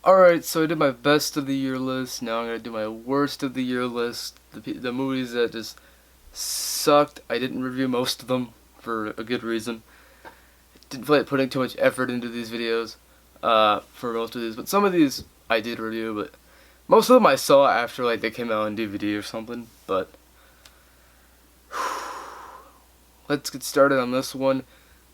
Alright, so I did my best of the year list. Now I'm gonna do my worst of the year list. The movies that just sucked. I didn't review most of them for a good reason. Didn't feel like putting too much effort into these videos for most of these, but some of these I did review, but most of them I saw after like they came out on DVD or something. But let's get started on this one.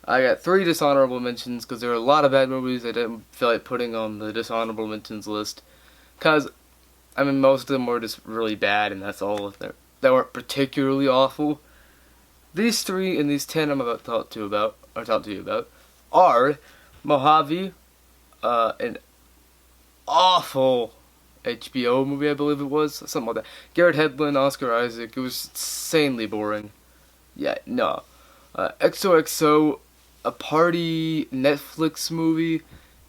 I got 3 dishonorable mentions because there are a lot of bad movies I didn't feel like putting on the dishonorable mentions list. Because, I mean, most of them were just really bad, and that's all. They weren't particularly awful. These 3 and these 10 I'm about to talk to you about are Mojave, an awful HBO movie, I believe it was, something like that. Garrett Hedlund, Oscar Isaac. It was insanely boring. Yeah, no. XOXO, a party Netflix movie,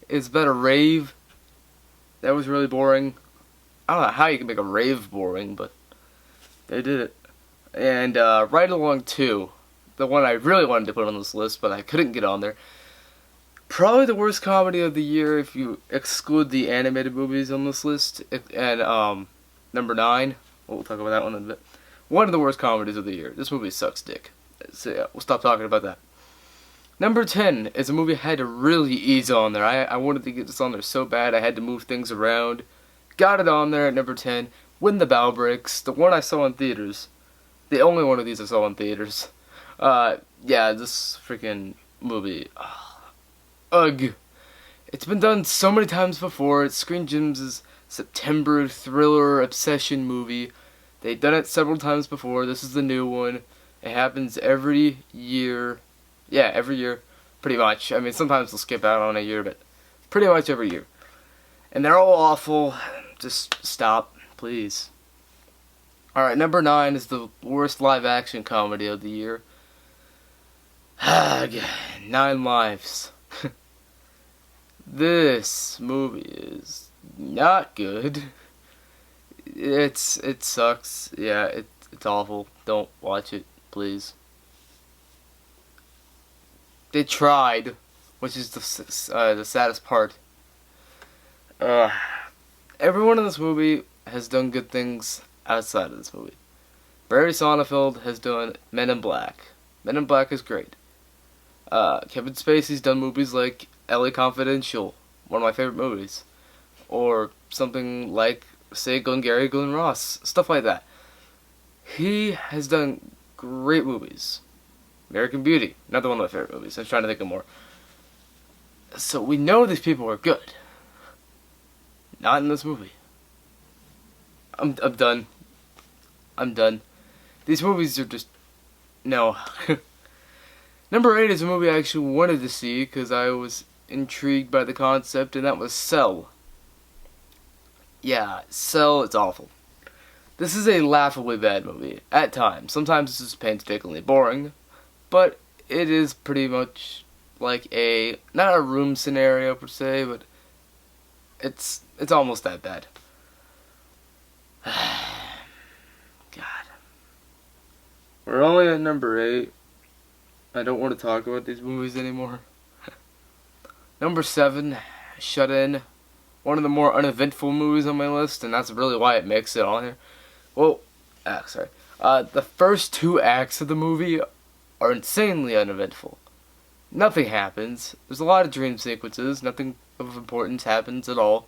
is about a rave. That was really boring. I don't know how you can make a rave boring, but they did it. And Ride Along 2, the one I really wanted to put on this list, but I couldn't get on there. Probably the worst comedy of the year if you exclude the animated movies on this list. And number 9, we'll talk about that one in a bit. One of the worst comedies of the year. This movie sucks dick. So yeah, we'll stop talking about that. Number 10 is a movie I had to really ease on there. I wanted to get this on there so bad I had to move things around. Got it on there at number 10. When the Bow Breaks, the one I saw in theaters. The only one of these I saw in theaters. Yeah, this freaking movie. Ugh. It's been done so many times before. It's Screen Gems' September thriller obsession movie. They've done it several times before. This is the new one. It happens every year. Yeah, every year, pretty much. I mean, sometimes they'll skip out on a year, but pretty much every year. And they're all awful. Just stop, please. Alright, number 9 is the worst live-action comedy of the year. 9 Lives. This movie is not good. It sucks. Yeah, it's awful. Don't watch it, please. They tried, which is the saddest part. Everyone in this movie has done good things outside of this movie. Barry Sonnenfeld has done Men in Black. Men in Black is great. Kevin Spacey's done movies like LA Confidential, one of my favorite movies. Or something like, say, Glengarry Glen Ross, stuff like that. He has done great movies. American Beauty, another one of my favorite movies. I'm trying to think of more. So we know these people are good. Not in this movie. I'm done. I'm done. These movies are just... no. Number 8 is a movie I actually wanted to see because I was intrigued by the concept, and that was Cell. Yeah, Cell, it's awful. This is a laughably bad movie, at times. Sometimes it's just painstakingly boring, but it is pretty much like not a room scenario per se, but it's almost that bad. God. We're only at number 8. I don't want to talk about these movies anymore. Number 7, Shut In. One of the more uneventful movies on my list, and that's really why it makes it on here. Well, sorry. The first 2 acts of the movie are insanely uneventful. Nothing happens. There's a lot of dream sequences. Nothing of importance happens at all.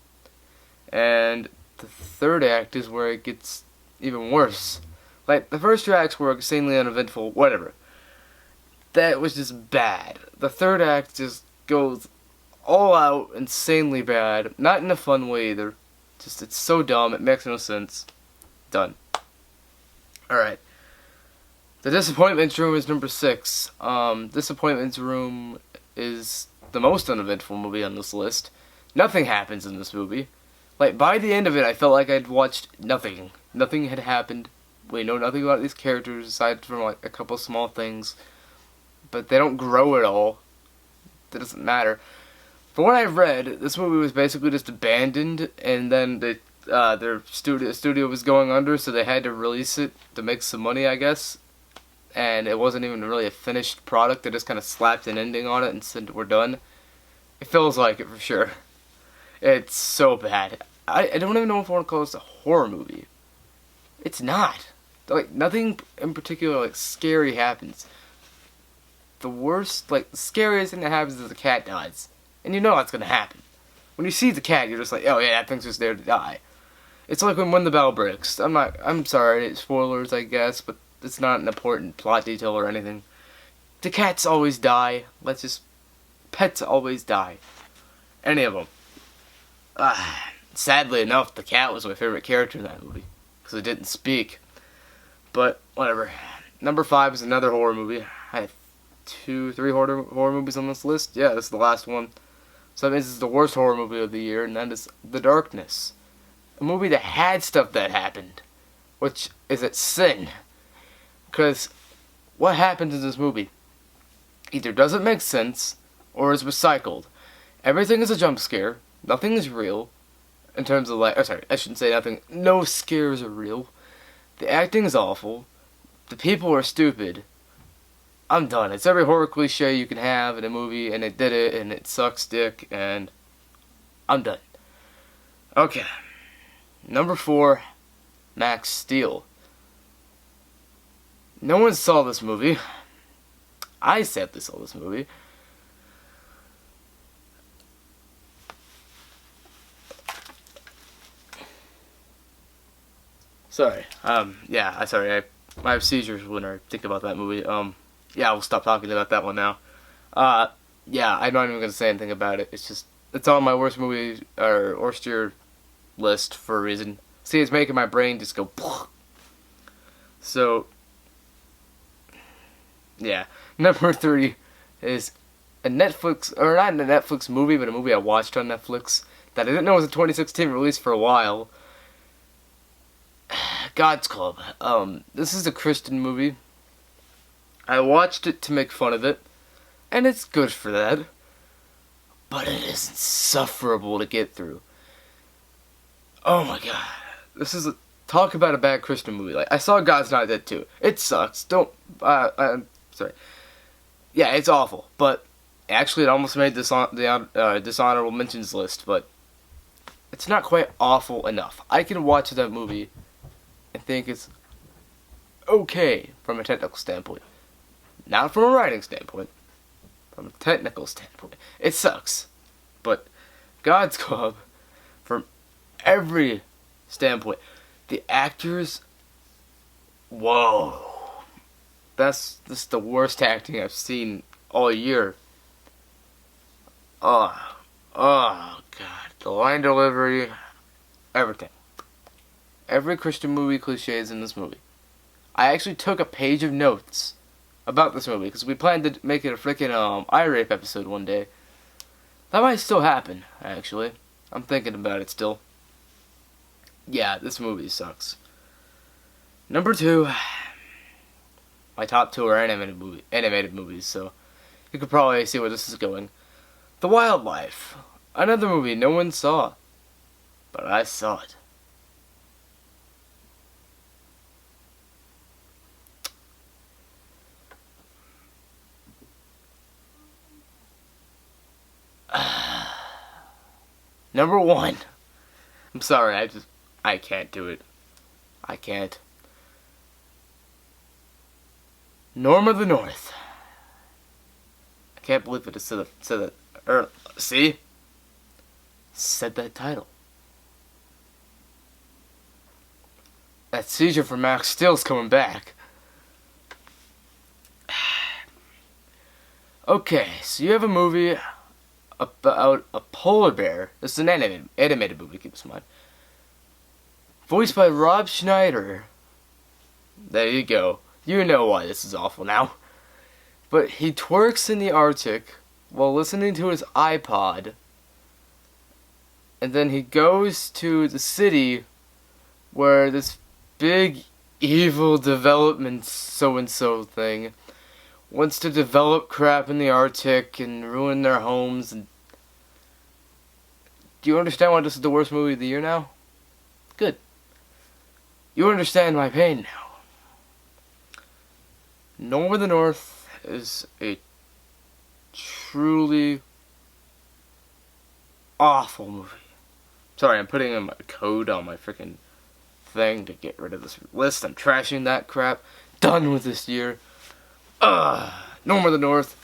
And the 3rd act is where it gets even worse. Like, the first 2 acts were insanely uneventful, whatever. That was just bad. The 3rd act just goes all out insanely bad. Not in a fun way either. Just, it's so dumb, it makes no sense. Done. Alright. The Disappointments Room is number 6. Disappointments Room is the most uneventful movie on this list. Nothing happens in this movie. Like, by the end of it, I felt like I'd watched nothing. Nothing had happened. We know nothing about these characters aside from, like, a couple small things. But they don't grow at all. That doesn't matter. From what I've read, this movie was basically just abandoned, and then their studio was going under, so they had to release it to make some money, I guess. And it wasn't even really a finished product. They just kind of slapped an ending on it and said, we're done. It feels like it for sure. It's so bad. I don't even know if I want to call this a horror movie. It's not. Like, nothing in particular, like, scary happens. The worst, like, the scariest thing that happens is the cat dies. And you know that's gonna happen. When you see the cat, you're just like, oh yeah, that thing's just there to die. It's like when the bell breaks. I'm sorry, spoilers, I guess, but it's not an important plot detail or anything. The cats always die. Pets always die. Any of them. Sadly enough, the cat was my favorite character in that movie. Because it didn't speak. But, whatever. Number 5 is another horror movie. I have 3 horror movies on this list. Yeah, this is the last one. So that means it's the worst horror movie of the year, and that is The Darkness. A movie that had stuff that happened. Which is a sin. Because what happens in this movie either doesn't make sense or is recycled. Everything is a jump scare. Nothing is real. In terms of I shouldn't say nothing. No scares are real. The acting is awful. The people are stupid. I'm done. It's every horror cliche you can have in a movie, and it did it, and it sucks dick, and I'm done. Okay. Number 4, Max Steel. No one saw this movie. I sadly saw this movie. Sorry. Sorry. I have seizures when I think about that movie. Yeah, we'll stop talking about that one now. Yeah, I'm not even gonna say anything about it. It's on my worst movie or worst year list for a reason. See, it's making my brain just go. So, yeah. Number 3 is a Netflix, or not a Netflix movie, but a movie I watched on Netflix that I didn't know was a 2016 release for a while. God's Club. This is a Christian movie. I watched it to make fun of it, and it's good for that. But it is insufferable to get through. Oh my god. Talk about a bad Christian movie. Like, I saw God's Not Dead 2. It sucks. I'm sorry. Yeah, it's awful. But, actually it almost made the dishonorable mentions list, but it's not quite awful enough. I can watch that movie and think it's okay from a technical standpoint. Not from a writing standpoint. From a technical standpoint. It sucks. But God's Club, from every standpoint, the actors, whoa. This is the worst acting I've seen all year. Oh god. The line delivery, everything. Every Christian movie cliche is in this movie. I actually took a page of notes about this movie, because we planned to make it a freaking eye-rape episode one day. That might still happen, actually. I'm thinking about it still. Yeah, this movie sucks. Number 2, my top 2 are animated movies, so you could probably see where this is going. The Wildlife, another movie no one saw, but I saw it. Number 1. I'm sorry, I can't do it. I can't. Norm of the North. I can't believe I just said that. See? Said that title. That seizure for Max Steel's coming back. Okay, so you have a movie about a polar bear. This is an animated movie, keep this in mind. Voiced by Rob Schneider. There you go. You know why this is awful now. But he twerks in the Arctic while listening to his iPod. And then he goes to the city where this big evil development so-and-so thing wants to develop crap in the Arctic and ruin their homes. And do you understand why this is the worst movie of the year now? Good. You understand my pain now. Norm of the North is a truly awful movie. Sorry, I'm putting in my code on my freaking thing to get rid of this list. I'm trashing that crap. Done with this year. No more the North.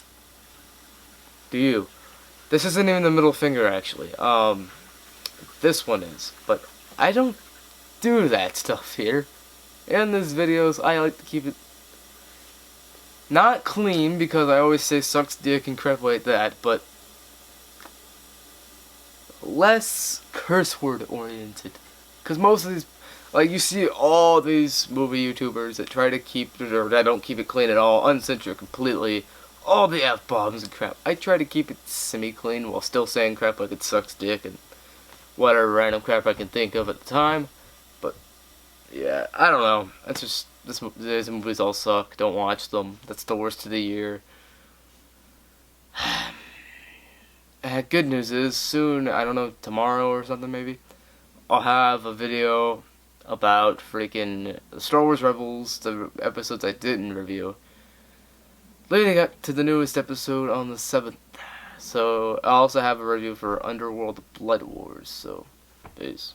Do you? This isn't even the middle finger, actually. This one is. But I don't do that stuff here. In these videos, I like to keep it not clean, because I always say sucks dick and crap like that, but less curse word oriented. Because most of these, like, you see all these movie YouTubers that try to keep it, or that don't keep it clean at all, uncensored completely, all the F-bombs and crap. I try to keep it semi-clean while still saying crap like it sucks dick and whatever random crap I can think of at the time. But, yeah, I don't know. That's just, these movies all suck. Don't watch them. That's the worst of the year. Good news is, soon, I don't know, tomorrow or something maybe, I'll have a video about freaking Star Wars Rebels, the episodes I didn't review, leading up to the newest episode on the 7th. So, I'll also have a review for Underworld Blood Wars, so, peace.